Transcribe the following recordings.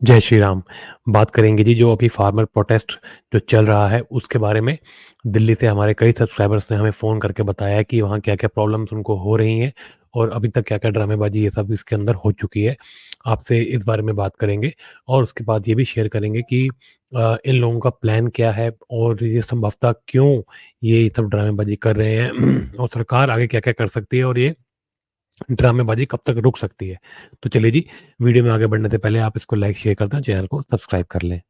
जय श्री राम। बात करेंगे जी जो अभी फार्मर प्रोटेस्ट जो चल रहा है उसके बारे में। दिल्ली से हमारे कई सब्सक्राइबर्स ने हमें फ़ोन करके बताया है कि वहाँ क्या-क्या प्रॉब्लम्स उनको हो रही हैं और अभी तक क्या-क्या ड्रामेबाज़ी ये सब इसके अंदर हो चुकी है। आपसे इस बारे में बात करेंगे और उसके बाद ये भी शेयर करेंगे कि इन लोगों का प्लान क्या है और ये संभवतः क्यों ये सब ड्रामेबाज़ी कर रहे हैं और सरकार आगे क्या-क्या कर सकती है और ये ड्रामेबाज़ी कब तक रुक सकती है? तो चलिए जी, वीडियो में आगे बढ़ने से पहले आप इसको लाइक, शेयर कर दें, चैनल को सब्सक्राइब कर लें।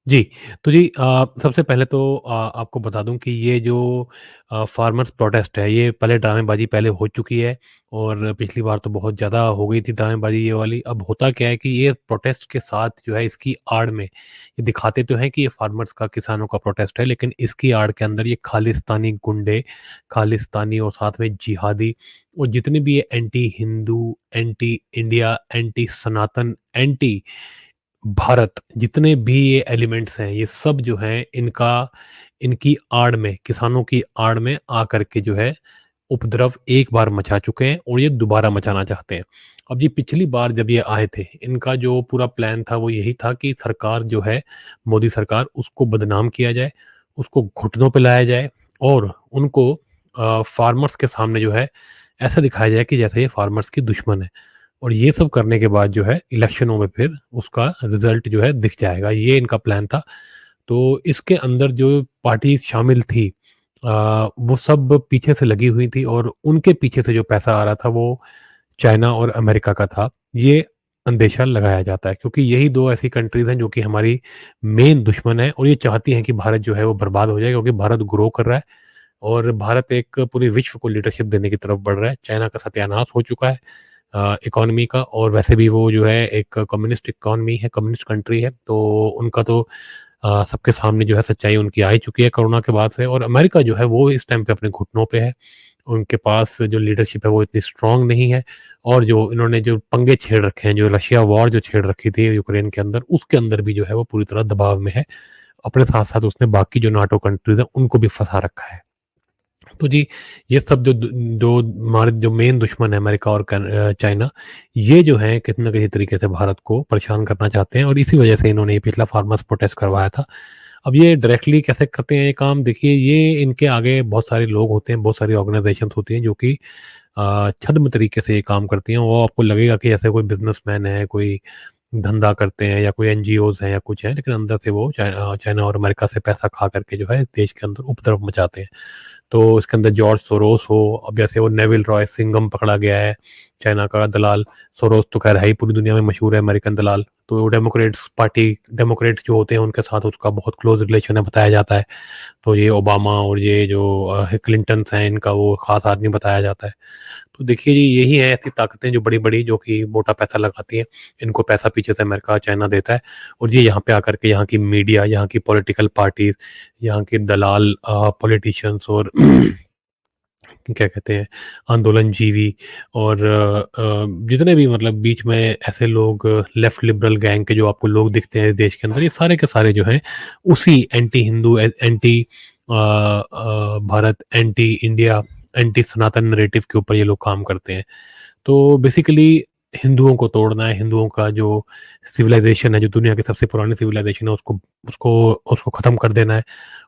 जी, तो जी सबसे पहले तो आपको बता दूँ कि ये जो फार्मर्स प्रोटेस्ट है, ये पहले ड्रामेबाज़ी पहले हो चुकी है और पिछली बार तो बहुत ज़्यादा हो गई थी ड्रामेबाज़ी ये वाली। अब होता क्या है कि ये प्रोटेस्ट के साथ जो है इसकी आड़ में ये दिखाते तो हैं कि ये फार्मर्स का, किसानों का प्रोटेस्ट है, लेकिन इसकी आड़ के अंदर ये खालिस्तानी गुंडे, खालिस्तानी और साथ में जिहादी और जितने भी ये anti Hindu, anti India, anti Sanatan, anti Bharat जितने भी ये एलिमेंट्स हैं, ये सब जो हैं इनकी आड़ में, किसानों की आड़ में आकर के जो है उपद्रव एक बार मचा चुके हैं और ये दोबारा मचाना चाहते हैं। अब ये पिछली बार जब ये आए थे, इनका जो पूरा प्लान था वो यही था कि सरकार जो है, मोदी सरकार उसको बदनाम किया जाए, उसको घुटनों पे लाया जाए और उनको फार्मर्स के सामने जो है ऐसा दिखाया जाए कि जैसे ये फार्मर्स की दुश्मन है। और ये सब करने के बाद जो है इलेक्शनों में फिर उसका रिज़ल्ट जो है दिख जाएगा, ये इनका प्लान था। तो इसके अंदर जो पार्टीज़ शामिल थी वो सब पीछे से लगी हुई थी और उनके पीछे से जो पैसा आ रहा था वो चाइना और अमेरिका का था। ये अंदेशा लगाया जाता है क्योंकि यही 2 ऐसी कंट्रीज़ हैं जो कि हमारी मेन दुश्मन है और ये चाहती हैं कि भारत जो है वो बर्बाद हो जाए क्योंकि भारत ग्रो कर रहा है और भारत एक पूरे विश्व को लीडरशिप देने की तरफ बढ़ रहा है। चाइना का सत्यानाश हो चुका है इकोनॉमी का और वैसे भी वो जो है एक कम्युनिस्ट इकोनॉमी है, कम्युनिस्ट कंट्री है, तो उनका तो सबके सामने जो है सच्चाई उनकी आ ही चुकी है कोरोना के बाद से और अमेरिका जो है वो इस टाइम पे अपने घुटनों पे है। उनके पास जो लीडरशिप है वो इतनी स्ट्रॉन्ग नहीं है और जो इन्होंने जो पंगे छेड़ रखे हैं, जो रशिया वॉर जो छेड़ रखी थी यूक्रेन के अंदर, उसके अंदर भी जो है वो पूरी तरह दबाव में है। अपने साथ-साथ उसने बाकी जो नाटो कंट्रीज़ हैं, उनको भी फँसा रखा है। तो जी, ये सब जो हमारे जो मेन दुश्मन है अमेरिका और चाइना, ये जो है किसी न किसी तरीके से भारत को परेशान करना चाहते हैं और इसी वजह से इन्होंने ये पिछला फार्मर्स प्रोटेस्ट करवाया था। अब ये डायरेक्टली कैसे करते हैं ये काम देखिए ये इनके आगे बहुत सारे लोग होते हैं, बहुत सारी ऑर्गनाइज़ेशंस होती हैं जो कि छद्म तरीके से ये काम करती हैं। वो आपको लगेगा कि ऐसे कोई बिज़नेसमैन है, कोई धंधा करते हैं या कोई एनजीओज़ हैं या कुछ हैं, लेकिन अंदर से वो चाइना और अमेरिका से पैसा खा कर के जो है देश के अंदर उपद्रव मचाते हैं। तो इसके अंदर जॉर्ज सोरोस हो, अब जैसे वो नेविल रॉय सिंघम पकड़ा गया है, चाइना का दलाल। सोरोस तो ख़ैर है ही पूरी दुनिया में मशहूर है अमेरिकन दलाल। तो डेमोक्रेट्स जो होते हैं उनके साथ उसका बहुत क्लोज़ रिलेशन है बताया जाता है। तो ये ओबामा और ये जो क्लिंटन्स हैं इनका वो ख़ास आदमी बताया जाता है। तो देखिए जी यही है ऐसी ताकतें जो बड़ी-बड़ी जो कि मोटा पैसा लगाती हैं। इनको पैसा पीछे से अमेरिका, चाइना देता है और ये यहाँ पे आकर के यहाँ की मीडिया, यहाँ की पॉलिटिकल पार्टीज़, यहाँ के दलाल पॉलिटिशियंस और क्या कहते हैं आंदोलनजीवी और जितने भी मतलब बीच में ऐसे लोग लेफ्ट लिबरल गैंग के जो आपको लोग दिखते हैं इस देश के अंदर, ये सारे के सारे जो हैं उसी anti Hindu, anti Bharat, anti India, anti Sanatan narrative के ऊपर ये लोग काम करते हैं। तो बेसिकली हिंदुओं को तोड़ना है, हिंदुओं का जो सिविलाइज़ेशन है, जो दुनिया की सबसे पुरानी सिविलाइज़ेशन है, उसको उसको उसको ख़त्म कर देना है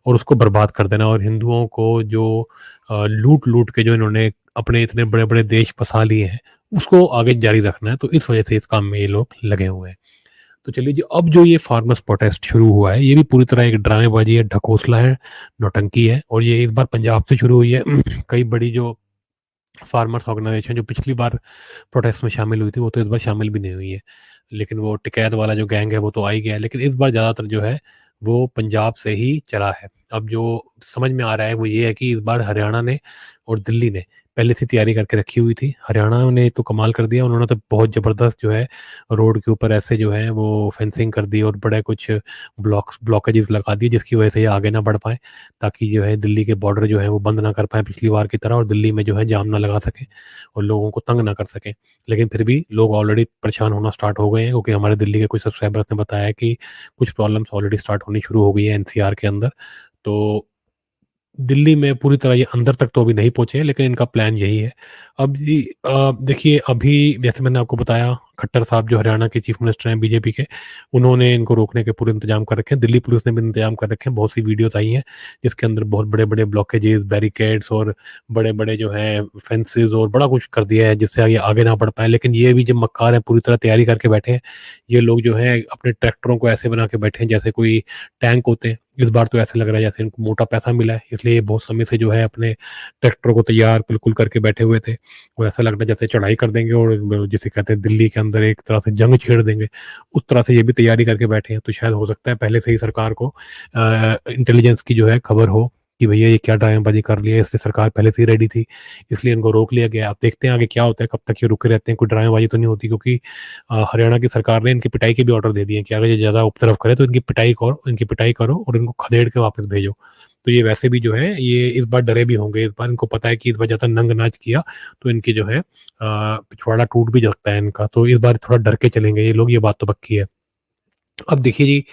और उसको बर्बाद कर देना है और हिंदुओं को जो लूट-लूट के जो इन्होंने अपने इतने बड़े-बड़े देश बसा लिए हैं, उसको आगे जारी रखना है। तो इस वजह से इस काम में ये लोग लगे हुए हैं। तो चलिए जी, अब जो ये फार्मर्स प्रोटेस्ट शुरू हुआ है, ये भी पूरी तरह एक ड्रामेबाज़ी है, ढकोसला है, नौटंकी है और ये इस बार पंजाब से शुरू हुई है। कई बड़ी जो फार्मर्स ऑर्गेनाइजेशन जो पिछली बार प्रोटेस्ट में शामिल हुई थी, वो तो इस बार शामिल भी नहीं हुई है। लेकिन वो टिकैत वाला जो गैंग है, वो तो आ ही गया है। लेकिन इस बार ज़्यादातर जो है, वो पंजाब से ही चला है। अब जो समझ में आ रहा है, वो ये है कि इस बार हरियाणा ने और दिल्ली ने पहले से तैयारी करके रखी हुई थी। हरियाणा ने तो कमाल कर दिया, उन्होंने तो बहुत ज़बरदस्त जो है, रोड के ऊपर ऐसे जो है, वो फेंसिंग कर दी और बड़े कुछ ब्लॉकेजेज़ लगा दिए, जिसकी वजह से ये आगे ना बढ़ पाएँ, ताकि जो है दिल्ली के बॉर्डर जो है, वो बंद ना कर पाएँ पिछली बार की तरह और दिल्ली में जो है जाम ना लगा सकें और लोगों को तंग ना कर सकें। लेकिन फिर भी लोग ऑलरेडी परेशान होना स्टार्ट हो गए हैं क्योंकि हमारे दिल्ली के कुछ सब्सक्राइबर्स ने बताया कि कुछ प्रॉब्लम्स ऑलरेडी स्टार्ट होनी शुरू हो गई है एनसीआर के अंदर। तो दिल्ली में पूरी तरह ये अंदर तक तो अभी नहीं पहुँचे हैं, लेकिन इनका प्लान यही है। अब जी देखिए अभी जैसे मैंने आपको बताया खट्टर साहब जो हरियाणा के चीफ मिनिस्टर हैं बीजेपी के, उन्होंने इनको रोकने के पूरे इंतजाम कर रखे हैं। दिल्ली पुलिस ने भी इंतजाम कर रखे हैं। बहुत सी वीडियोज़ आई हैं, जिसके अंदर बहुत बड़े-बड़े ब्लॉकेजेज़, बैरिकेड्स और बड़े-बड़े जो हैं फेंसेस और बड़ा कुछ कर दिया है, जिससे आगे आगे ना बढ़ पाएँ। लेकिन ये भी जो मक्कार हैं, पूरी तरह तैयारी करके बैठे हैं। ये लोग जो हैं अपने ट्रैक्टरों को ऐसे बना के बैठे हैं जैसे कोई टैंक होते हैं। इस बार तो ऐसा लग रहा है जैसे इनको मोटा पैसा मिला है, इसलिए ये बहुत समय से जो है अपने ट्रैक्टर को तैयार बिल्कुल करके बैठे हुए थे और ऐसा लग रहा है जैसे चढ़ाई कर देंगे और जिसे कहते हैं दिल्ली के अंदर एक तरह से जंग छेड़ देंगे, उस तरह से ये भी तैयारी करके बैठे हैं। तो शायद हो सकता है पहले से ही सरकार को इंटेलिजेंस की जो है खबर हो कि भैया ये क्या ड्रामेबाजी कर रही है, इसलिए सरकार पहले से ही रेडी थी, इसलिए इनको रोक लिया गया। अब देखते हैं आगे क्या होता है, कब तक ये रुके रहते हैं, कोई ड्रामेबाजी तो नहीं होती क्योंकि हरियाणा की सरकार ने इनकी पिटाई के भी ऑर्डर दे दिए हैं कि अगर ये ज़्यादा उपद्रव करे तो इनकी पिटाई करो और इनको खदेड़ के वापस भेजो। तो ये वैसे भी जो है ये इस बार डरे भी होंगे, इस बार इनको पता है कि इस बार ज़्यादा नंग नाच किया तो इनकी जो है पिछवाड़ा टूट भी सकता है इनका, तो इस बार थोड़ा डर के चलेंगे ये लोग, ये बात तो पक्की है। अब देखिए जी,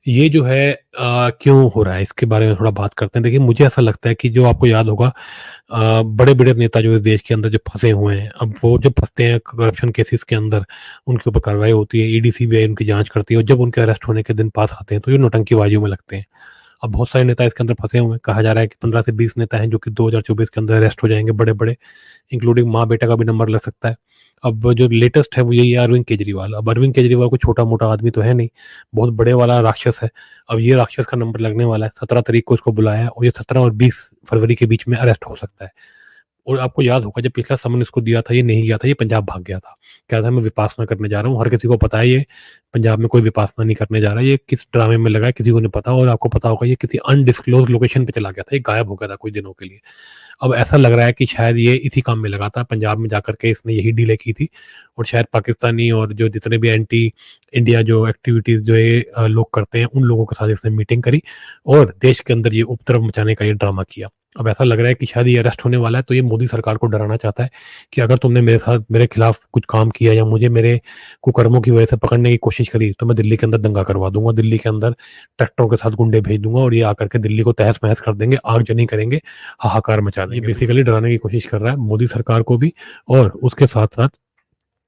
ये जो है क्यों हो रहा है इसके बारे में थोड़ा बात करते हैं। देखिए मुझे ऐसा लगता है कि जो आपको याद होगा बड़े-बड़े नेता जो इस देश के अंदर जो फँसे हुए हैं, अब वो जब फँसते हैं करप्शन केसेज़ के अंदर, उनके ऊपर कार्रवाई होती है, ईडी, सीबीआई उनकी जाँच करती है और जब उनके अरेस्ट होने के दिन पास आते हैं, तो ये नौटंकीबाजियों में लगते हैं। अब बहुत सारे नेता इसके अंदर फँसे हुए हैं, कहा जा रहा है कि 15 से 20 नेता हैं जो कि 2024 के अंदर अरेस्ट हो जाएँगे बड़े-बड़े, इंक्लूडिंग माँ-बेटा का भी नंबर लग सकता है। अब जो लेटेस्ट है वो यही है अरविंद केजरीवाल। अब अरविंद केजरीवाल कोई छोटा-मोटा आदमी तो है नहीं, बहुत बड़े वाला राक्षस है। अब ये राक्षस का नंबर लगने वाला है, 17 तारीख को इसको बुलाया है और ये 17 और 20 फरवरी के बीच में अरेस्ट हो सकता है। और आपको याद होगा जब पिछला समन इसको दिया था, ये नहीं गया था, ये पंजाब भाग गया था। कह रहा था मैं विपासना करने जा रहा हूँ, हर किसी को पता है ये पंजाब में कोई विपासना नहीं करने जा रहा है, ये किस ड्रामे में लगा है किसी को नहीं पता और आपको पता होगा ये किसी अनडिस्क्लोज़्ड लोकेशन पे चला गया था, ये गायब हो गया था कुछ दिनों के लिए। अब ऐसा लग रहा है कि शायद ये इसी काम में लगा था, पंजाब में जाकर के इसने यही डीलें की थी और शायद पाकिस्तानी और जो जितने भी एंटी इंडिया जो एक्टिविटीज़ जो ये लोग करते हैं, उन लोगों के साथ इसने मीटिंग करी और देश के अंदर ये उपद्रव मचाने का ये ड्रामा किया। अब ऐसा लग रहा है कि शायद ये अरेस्ट होने वाला है, तो ये मोदी सरकार को डराना चाहता है कि अगर तुमने मेरे खिलाफ कुछ काम किया या मुझे मेरे कुकर्मों की वजह से पकड़ने की कोशिश करी, तो मैं दिल्ली के अंदर दंगा करवा दूँगा, दिल्ली के अंदर ट्रैक्टरों के साथ गुंडे भेज दूँगा और ये आकर के दिल्ली को तहस-महस कर देंगे, आगजनी करेंगे, हाहाकार मचा देंगे। ये बेसिकली डराने की कोशिश कर रहा है मोदी सरकार को भी और उसके साथ-साथ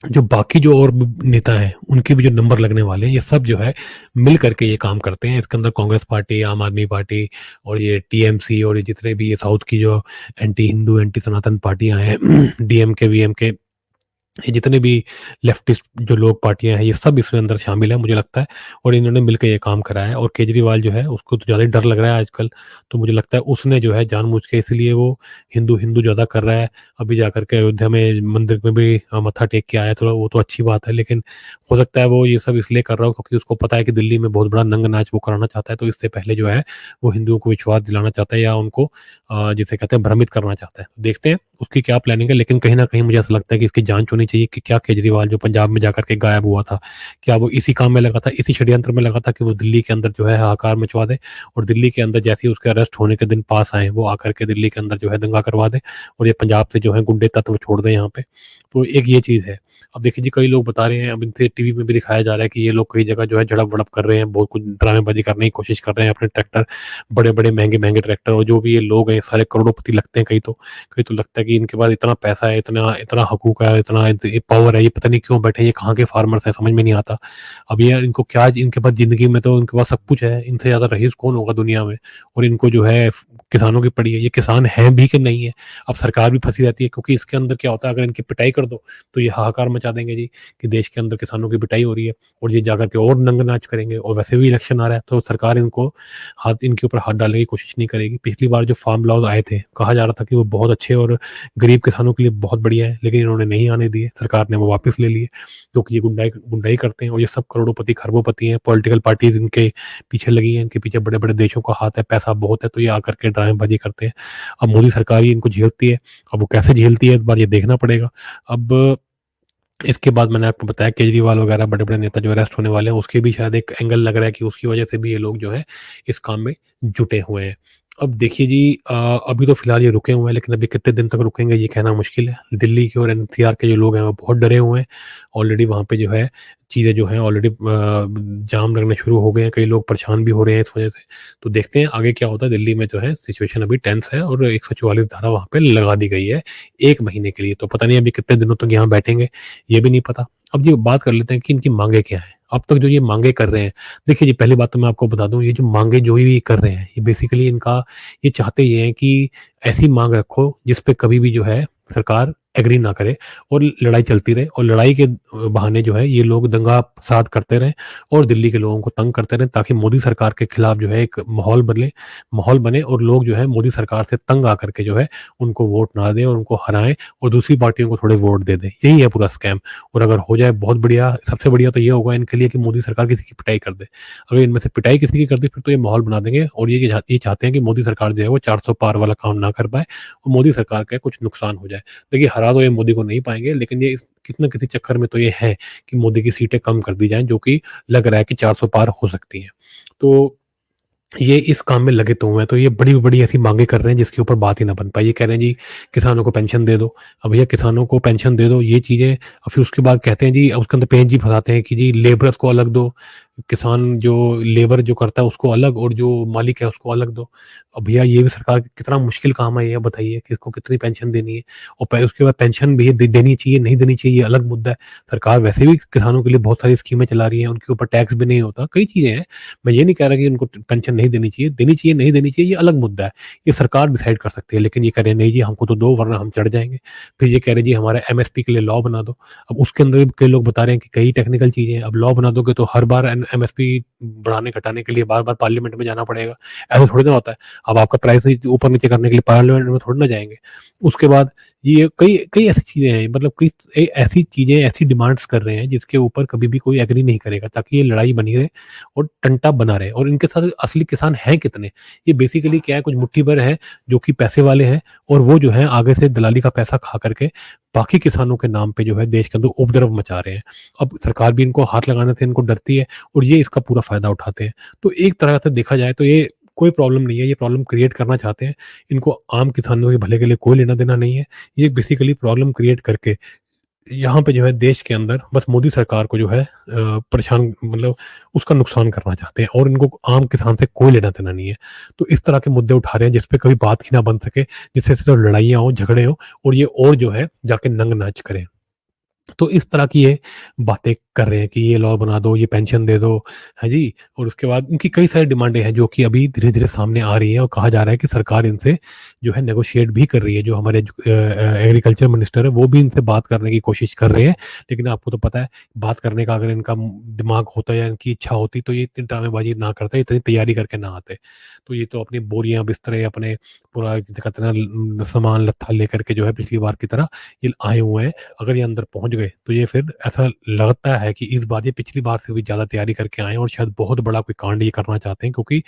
जो बाकी जो और ब नेता हैं, उनके भी जो नंबर लगने वाले हैं, ये सब जो है मिल कर के ये काम करते हैं। इसके अंदर कांग्रेस पार्टी, आम आदमी पार्टी और ये टीएमसी और ये जितने भी ये साउथ की जो एंटी हिंदू, एंटी सनातन पार्टियाँ हैं, डीएमके, वीएमके, ये जितने भी लेफ्टिस्ट जो लोग पार्टियाँ हैं, ये सब इसमें अंदर शामिल हैं मुझे लगता है और इन्होंने मिलके ये काम करा है और केजरीवाल जो है उसको तो ज़्यादा ही डर लग रहा है आजकल। तो मुझे लगता है उसने जो है जानबूझ के इसीलिए वो हिंदू-हिंदू ज़्यादा कर रहा है। अभी जाकर के अयोध्या में मंदिर में भी मत्था टेक के आया तो वो तो अच्छी बात है, लेकिन हो सकता है वो ये सब इसलिए कर रहा हो क्योंकि उसको पता है कि दिल्ली में बहुत बड़ा नंग नाच वो कराना चाहता है, तो इससे पहले जो है वो हिंदुओं को विश्वास दिलाना चाहता है या उनको जिसे कहते हैं भ्रमित करना चाहता है। देखते हैं उसकी क्या प्लानिंग है, लेकिन कहीं न कहीं मुझे ऐसा लगता है कि इसकी जाँच होनी चाहिए कि क्या केजरीवाल जो पंजाब में जाकर के गायब हुआ था, क्या वो इसी काम में लगा था, इसी षड्यंत्र में लगा था कि वो दिल्ली के अंदर जो है हाहाकार मचवा दे और दिल्ली के अंदर जैसे ही उसके अरेस्ट होने के दिन पास आए, वो आकर के दिल्ली के अंदर जो है दंगा करवा दे और ये पंजाब से जो है गुंडे तत्व छोड़ दें यहाँ पे। तो एक ये चीज़ है। अब देखिए जी कई लोग बता रहे हैं, अब इनसे टीवी में भी दिखाया जा रहा है कि ये लोग कई जगह जो है झड़प-वड़प कर रहे हैं, बहुत कुछ ड्रामेबाज़ी करने की कोशिश कर रहे हैं, अपने ट्रैक्टर बड़े-बड़े, महँगे-महँगे ट्रैक्टर और जो भी ये लोग हैं, ये सारे करोड़पति लगते हैं कई तो लगता है कि इनके पास इतना पैसा है, इतना इतना हकूक है, इतना ये पावर है, ये पता नहीं क्यों बैठे हैं, ये कहाँ के फार्मर्स हैं, समझ में नहीं आता। अब ये इनको क्या इनके पास ज़िंदगी में तो इनके पास सब कुछ है, इनसे ज़्यादा रईस कौन होगा दुनिया में और इनको जो है किसानों की पड़ी है, ये किसान हैं भी कि नहीं है। अब सरकार भी फँसी रहती है क्योंकि इसके अंदर क्या होता है अगर इनकी पिटाई कर दो, तो ये हाहाकार मचा देंगे जी, कि देश के अंदर किसानों की पिटाई हो रही है और ये जाकर के और नंग नाच करेंगे और वैसे भी इलेक्शन आ रहा है, तो सरकार इनके ऊपर हाथ डालने की कोशिश नहीं करेगी। पिछली बार जो फार्म लॉज़ आए थे, कहा जा रहा था कि वो बहुत अच्छे और गरीब किसानों के लिए बहुत बढ़िया है, लेकिन इन्होंने नहीं आने दिए, सरकार ने वो वापस ले लिए, क्योंकि ये गुंडाई करते हैं और ये सब करोड़पति, खरबोपति हैं, पॉलिटिकल पार्टीज़ इनके पीछे लगी हैं, इनके पीछे बड़े-बड़े देशों का हाथ है, पैसा बहुत है, तो ये आकर के ड्रामेबाज़ी करते हैं। अब मोदी सरकार ही इनको झेलती है, अब वो कैसे झेलती है इस बार ये देखना पड़ेगा। अब इसके बाद मैंने आपको बताया केजरीवाल वगैरह बड़े-बड़े नेता जो अरेस्ट होने वाले हैं, उसके भी शायद एक एंगल लग रहा है कि उसकी वजह से भी ये लोग जो है, इस काम में जुटे हुए हैं। अब देखिए जी, अभी तो फ़िलहाल ये रुके हुए हैं, लेकिन अभी कितने दिन तक रुकेंगे ये कहना मुश्किल है। दिल्ली के और एनसीआर के जो लोग हैं वो बहुत डरे हुए हैं। ऑलरेडी वहाँ पे जो है चीज़ें जो हैं ऑलरेडी जाम लगने शुरू हो गए हैं, कई लोग परेशान भी हो रहे हैं इस वजह से। तो देखते हैं आगे क्या होता है। दिल्ली में जो है सिचुएशन अभी टेंस है और 144 धारा वहाँ पे लगा दी गई है 1 महीने के लिए। तो पता नहीं अभी कितने दिनों तक यहाँ बैठेंगे, ये भी नहीं पता। अब ये बात कर लेते हैं कि इनकी माँगें क्या हैं? अब तक जो ये माँगें कर रहे हैं, देखिए जी, पहली बात तो मैं आपको बता दूँ, ये जो माँगें जो ये कर रहे हैं, ये बेसिकली इनका ये चाहते ये हैं कि ऐसी माँग रखो जिस पे कभी भी जो है सरकार एग्री ना करे और लड़ाई चलती रहे, और लड़ाई के बहाने जो है ये लोग दंगा फ़साद करते रहें और दिल्ली के लोगों को तंग करते रहें, ताकि मोदी सरकार के खिलाफ जो है एक माहौल बने और लोग जो है मोदी सरकार से तंग आकर के जो है उनको वोट ना दें और उनको हराएँ और दूसरी पार्टियों को थोड़े वोट दे दें। यही है पूरा स्कैम। और अगर हो जाए बहुत बढ़िया, सबसे बढ़िया तो ये होगा इनके लिए कि मोदी सरकार किसी की पिटाई कर दे। अगर इनमें से पिटाई किसी की कर दी, फिर तो ये माहौल बना देंगे और ये चाहते हैं कि मोदी सरकार जो है वो 400 पार वाला काम ना कर पाए और मोदी सरकार का कुछ नुकसान हो जाए। देखिए, हरा तो ये मोदी को नहीं पाएँगे, लेकिन ये इस किसी न किसी चक्कर में तो ये है कि मोदी की सीटें कम कर दी जाएँ, जो कि लग रहा है कि 400 पार हो सकती हैं। तो ये इस काम में लगे तो हुए हैं, तो ये बड़ी-बड़ी ऐसी माँगें कर रहे हैं जिसके ऊपर बात ही ना बन पाए। ये कह रहे हैं जी किसानों को पेंशन दे दो। अब भैया किसानों को पेंशन दे दो, ये चीज़ें, और फिर उसके बाद कहते हैं जी, उसके अंदर पेंच जी फँसाते हैं कि जी लेबरर्स को अलग दो, किसान जो लेबर जो करता है उसको अलग और जो मालिक है उसको अलग दो। अब भैया ये भी सरकार का कितना मुश्किल काम है, ये बताइए किसको कितनी पेंशन देनी है? और उसके बाद पेंशन भी देनी चाहिए, नहीं देनी चाहिए, ये अलग मुद्दा है। सरकार वैसे भी किसानों के लिए बहुत सारी स्कीमें चला रही है, उनके ऊपर टैक्स भी नहीं होता, कई चीज़ें हैं। मैं ये नहीं कह रहा कि उनको पेंशन नहीं देनी चाहिए, नहीं देनी चाहिए, ये अलग मुद्दा है। ये सरकार डिसाइड कर सकती है, लेकिन ये कह रहे हैं नहीं जी हमको तो दो वरना हम चढ़ जाएँगे। फिर ये कह रहे हैं जी हमारा एमएसपी के लिए लॉ बना दो। अब उसके अंदर भी कई लोग बता रहे हैं कि कई टेक्निकल चीज़ें हैं, अब लॉ बना दोगे तो हर बार एमएसपी बढ़ाने-घटाने के लिए बार-बार पार्लियामेंट में जाना पड़ेगा। ऐसा थोड़ी ना होता है। अब आपका प्राइस ऊपर-नीचे करने के लिए पार्लियामेंट में थोड़ी ना जाएँगे। उसके बाद ये कई कई ऐसी चीज़ें हैं, मतलब कई ऐसी चीज़ें, ऐसी डिमांड्स कर रहे हैं जिसके ऊपर कभी भी कोई एग्री नहीं करेगा, ताकि ये लड़ाई बनी रहे और टंटा बना रहे। और इनके साथ असली किसान हैं कितने? ये बेसिकली क्या है, कुछ मुट्ठी भर हैं जो कि पैसे वाले हैं और वो जो है आगे से दलाली का पैसा खा करके बाकी किसानों के नाम पे जो है देश के अंदर उपद्रव मचा रहे हैं। अब सरकार भी इनको हाथ लगाने से इनको डरती है और ये इसका पूरा फ़ायदा उठाते हैं। तो एक तरह से देखा जाए तो ये कोई प्रॉब्लम नहीं है, ये प्रॉब्लम क्रिएट करना चाहते हैं। इनको आम किसानों के भले के लिए कोई लेना-देना नहीं है। ये बेसिकली प्रॉब्लम क्रिएट करके यहाँ पे जो है देश के अंदर बस मोदी सरकार को जो है परेशान, मतलब उसका नुकसान करना चाहते हैं और इनको आम किसान से कोई लेना-देना नहीं है। तो इस तरह के मुद्दे उठा रहे हैं जिस पे कभी बात ही ना बन सके, जिससे सिर्फ लड़ाइयाँ हों, झगड़े हों और ये और जो है जाके नंग नाच करें। तो इस तरह की ये बातें कर रहे हैं कि ये लॉ बना दो, ये पेंशन दे दो, हाँ जी? और उसके बाद इनकी कई सारी डिमांडें हैं जो कि अभी धीरे-धीरे सामने आ रही हैं और कहा जा रहा है कि सरकार इनसे जो है नेगोशिएट भी कर रही है। जो हमारे एग्रीकल्चर मिनिस्टर है वो भी इनसे बात करने की कोशिश कर रहे हैं। लेकिन आपको तो पता है, बात करने का अगर इनका दिमाग होता या इनकी इच्छा होती तो ये इतनी ड्रामेबाज़ी ना करते, इतनी तैयारी करके ना आते। तो ये तो अपनी बोरियाँ, बिस्तरे, अपने पूरा जिसे कहते हैं ना सामान लत्था लेकर के जो है पिछली बार की तरह ये आए हुए हैं। अगर ये अंदर पहुँच गए, तो ये फिर ऐसा लगता है कि इस बार ये पिछली बार से भी ज़्यादा तैयारी करके आए हैं और शायद बहुत बड़ा कोई कांड ये करना चाहते हैं, क्योंकि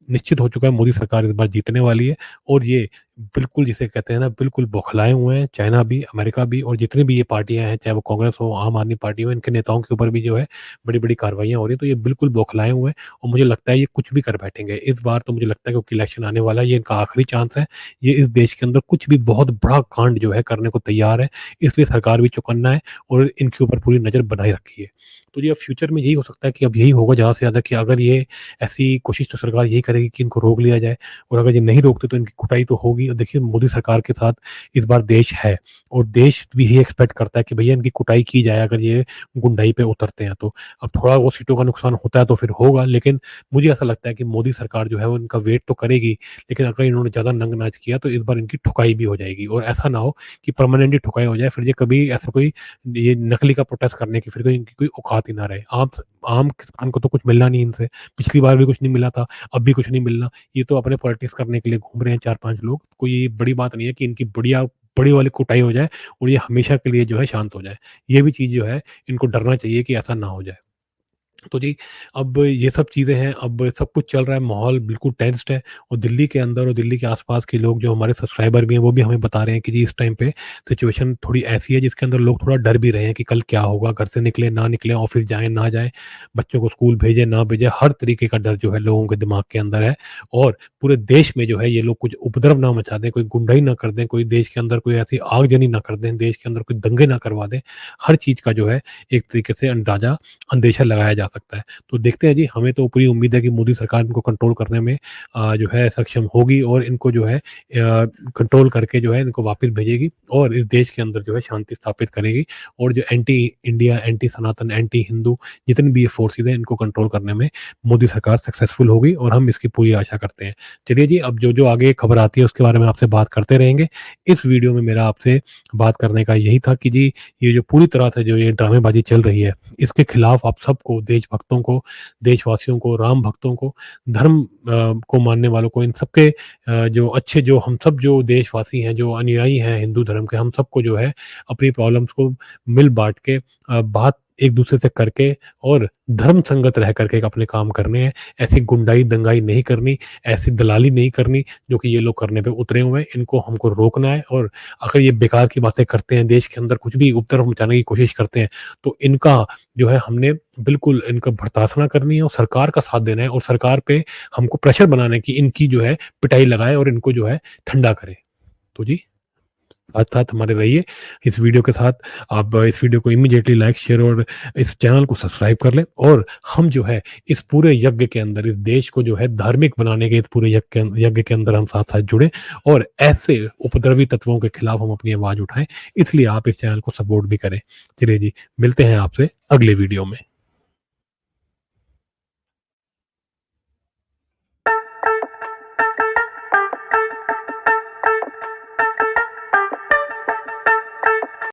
निश्चित हो चुका है मोदी सरकार इस बार जीतने वाली है और ये बिल्कुल जिसे कहते हैं ना बिल्कुल बौखलाए हुए हैं। चाइना भी, अमेरिका भी और जितनी भी ये पार्टियाँ हैं, चाहे वो कांग्रेस हो, आम आदमी पार्टी हो, इनके नेताओं के ऊपर भी जो है बड़ी-बड़ी कार्रवाइयाँ हो रही हैं। तो ये बिल्कुल बौखलाए हुए हैं और मुझे लगता है ये कुछ भी कर बैठेंगे। इस बार तो मुझे लगता है क्योंकि इलेक्शन आने वाला है, ये इनका आखिरी चांस है। ये इस देश के अंदर कुछ भी बहुत बड़ा कांड जो है करने को तैयार है। इसलिए सरकार भी चौकन्ना है और इनके ऊपर पूरी नज़र बनाए रखी है। तो ये अब फ्यूचर में यही हो सकता है कि अब यही होगा ज़्यादा से ज़्यादा कि अगर ये ऐसी कोशिश तो सरकार यही करेगी कि इनको रोक लिया जाए और अगर ये नहीं रोकते तो इनकी कुटाई तो होगी। और देखिए मोदी सरकार के साथ इस बार देश है और देश भी यही एक्सपेक्ट करता है कि भैया इनकी कुटाई की जाए अगर ये गुंडाई पे उतरते हैं तो। अब थोड़ा वो सीटों का नुकसान होता है तो फिर होगा, लेकिन मुझे ऐसा लगता है कि मोदी सरकार जो है वो इनका वेट तो करेगी, लेकिन अगर इन्होंने ज़्यादा नंग-नाच किया तो इस बार इनकी ठुकाई भी हो जाएगी और ऐसा ना हो कि परमानेंटली ठुकाई हो जाए, फिर ये कभी ऐसा कोई ये नकली का प्रोटेस्ट करने की फिर कोई इनकी कोई औकात ही ना रहे। आम किसान को तो कुछ मिलना नहीं इनसे, पिछली बार भी कुछ नहीं मिला था, अब भी कुछ नहीं मिलना। ये तो अपने पॉलिटिक्स करने के लिए घूम रहे हैं 4-5 लोग। कोई ये बड़ी बात नहीं है कि इनकी बड़ी वाली कुटाई हो जाए और ये हमेशा के लिए जो है शांत हो जाए। ये भी चीज़ जो है इनको डरना चाहिए कि ऐसा ना हो जाए। तो जी, अब ये सब चीज़ें हैं, अब सब कुछ चल रहा है, माहौल बिल्कुल टेंस्ड है और दिल्ली के अंदर और दिल्ली के आस-पास के लोग जो हमारे सब्सक्राइबर भी हैं, वो भी हमें बता रहे हैं कि जी इस टाइम पे सिचुएशन थोड़ी ऐसी है जिसके अंदर लोग थोड़ा डर भी रहे हैं कि कल क्या होगा? घर से निकलें, ना निकलें, ऑफ़िस जाएँ, ना जाएँ, बच्चों को स्कूल भेजें, ना भेजें, हर तरीके का डर जो है लोगों के दिमाग के अंदर है और पूरे देश में जो है ये लोग कुछ उपद्रव ना मचा दें, कोई गुंडाई ना कर दें, कोई देश के अंदर कोई ऐसी आगजनी ना कर दें, देश के अंदर कोई दंगे ना करवा दें। हर चीज़ का जो है एक तरीके से अंदेशा लगाया जा सकता है। तो देखते हैं जी, हमें तो पूरी उम्मीद है कि मोदी सरकार इनको कंट्रोल करने में जो है सक्षम होगी और इनको जो है कंट्रोल करके जो है इनको वापस भेजेगी और इस देश के अंदर जो है शांति स्थापित करेगी और जो anti India, anti Sanatan, anti Hindu जितने भी ये फोर्सेस हैं इनको कंट्रोल करने में मोदी सरकार सक्सेसफुल होगी और हम इसकी पूरी आशा करते हैं। चलिए जी, अब जो-जो आगे खबर आती है उसके बारे में आपसे बात करते रहेंगे। इस वीडियो में मेरा आपसे बात करने का यही था कि जी, ये जो पूरी तरह से जो ये ड्रामेबाज़ी चल रही है, इसके खिलाफ आप सबको, देशभक्तों को, देशवासियों को, राम भक्तों को, धर्म को मानने वालों को, इन सबके जो अच्छे जो हम सब जो देशवासी हैं, जो अनुयायी हैं हिंदू धर्म के, हम सबको जो है अपनी प्रॉब्लम्स को मिल बाँट के बात एक-दूसरे से करके और धर्म संगत रह कर के अपने काम करने हैं। ऐसी गुंडाई, दंगाई नहीं करनी, ऐसी दलाली नहीं करनी, जो कि ये लोग करने पे उतरे हुए हैं। इनको हमको रोकना है और अगर ये बेकार की बातें करते हैं, देश के अंदर कुछ भी उपद्रव मचाने की कोशिश करते हैं, तो इनका जो है हमने बिल्कुल इनका भर्त्सना करनी है और सरकार का साथ देना है और सरकार पे हमको प्रेशर बनाना है कि इनकी जो है पिटाई लगाए और इनको जो है ठंडा करे। तो जी, साथ-साथ हमारे रहिए। इस वीडियो के साथ आप इस वीडियो को इमीडिएटली लाइक, शेयर और इस चैनल को सब्सक्राइब कर लें और हम जो है इस पूरे यज्ञ के अंदर, इस देश को जो है धार्मिक बनाने के इस पूरे यज्ञ के अंदर हम साथ-साथ जुड़ें और ऐसे उपद्रवी तत्वों के खिलाफ हम अपनी आवाज़ उठाएँ। इसलिए आप इस चैनल को सपोर्ट भी करें। चलिए जी, मिलते हैं आपसे अगले वीडियो में।